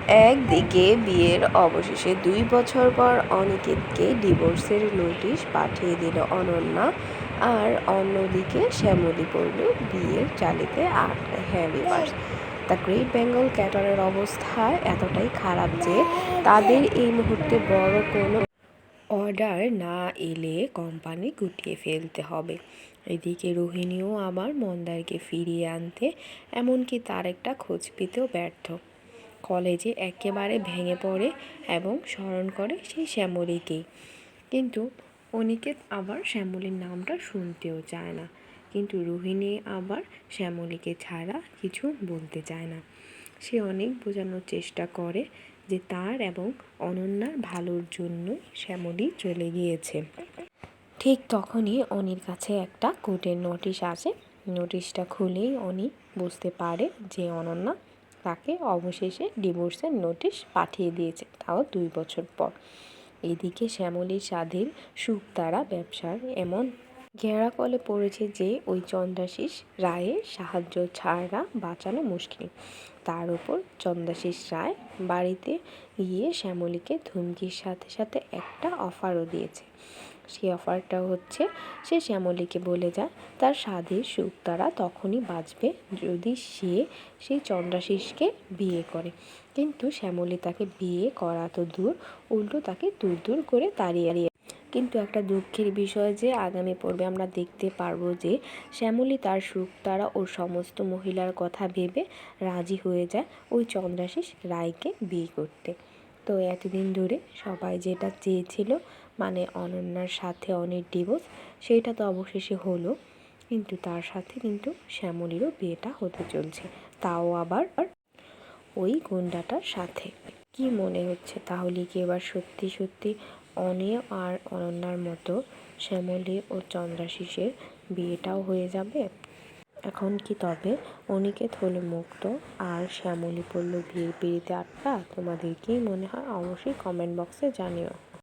একদিকে বিয়ের অবশেষে ২ বছর পর অনিকেতকে ডিভোর্সের নোটিশ পাঠিয়ে দিল অনন্যা, আর অন্যদিকে শ্যামলী পড়ল বিয়ের জালিতে আটকা। হ্যাঁ ভিউয়ার্স, দ্য গ্রেট বেঙ্গল ক্যাটারের অবস্থা এতটাই খারাপ যে তাদের এই মুহূর্তে বড় কোনো অর্ডার না এলে কোম্পানি গুটিয়ে ফেলতে হবে। এদিকে রোহিণীও আবার মন্দারকে ফিরিয়ে আনতে এমনকি তার একটা খোঁজ পেতেও ব্যর্থ। কলেজে একেবারে ভেঙে পড়ে এবং স্মরণ করে সেই শ্যামলীকেই। কিন্তু অনিকেত আবার শ্যামলীর নামটা শুনতেও চায় না। কিন্তু রোহিণী আবার শ্যামলীকে ছাড়া কিছু বলতে চায় না। সে অনেক বোঝানোর চেষ্টা করে যে তার এবং অনন্যার ভালোর জন্যই শ্যামলী চলে গিয়েছে। ঠিক তখনই অনির কাছে একটা কোর্টের নোটিশ আসে। নোটিশটা খুলেই অনি বুঝতে পারে যে অনন্যা তাকে অবশেষে ডিভোর্সের নোটিশ পাঠিয়ে দিয়েছে, তাও ২ বছর পর। এদিকে শ্যামলীর স্বাধীন শুকতারা ব্যবসার এমন ঘেরাকলে পড়েছে যে ওই চন্দ্রাশিস রায়ের সাহায্য ছাড়া বাঁচানো মুশকিল। তার উপর চন্দ্রাশিস রায় বাড়িতে গিয়ে শ্যামলীকে ধমকির সাথে সাথে একটা অফারও দিয়েছে। সেই অফারটা হচ্ছে, সে শ্যামলীকে বলে যায় তার স্বাধীন শুকতারা তখনই বাঁচবে যদি সে সেই চন্দ্রাশিসকে বিয়ে করে। কিন্তু শ্যামলী তাকে বিয়ে করা তো দূর, উল্টো তাকে দূর দূর করে তাড়িয়ে। কিন্তু একটা দুঃখের বিষয় যে আগামী পর্বে আমরা দেখতে পারবো যে শ্যামলী তার শুকতারা ও সমস্ত মহিলার কথা ভেবে রাজি হয়ে যায় ওই চন্দ্রাশিস রায়কে বিয়ে করতে। তো এতদিন ধরে সবাই যেটা চেয়েছিল, মানে অনন্যার সাথে অনেক ডিভোর্স, সেটা তো অবশেষে হলো। কিন্তু তার সাথে কিন্তু শ্যামলীরও বিয়েটা হতে চলছে, তাও আবার ওই গুন্ডাটার সাথে। কি মনে হচ্ছে তাহলে কি এবার সত্যি সত্যি অনি আর অনন্যার মতো শ্যামলী ও চন্দ্রাশিসের বিয়েটাও হয়ে যাবে? এখন কি তবে অনিকেত হলো মুক্ত আর শ্যামলী পড়ল বিয়ের পিঁড়িতে আটকা? তোমাদের কি মনে হয় অবশ্যই কমেন্ট বক্সে জানিও।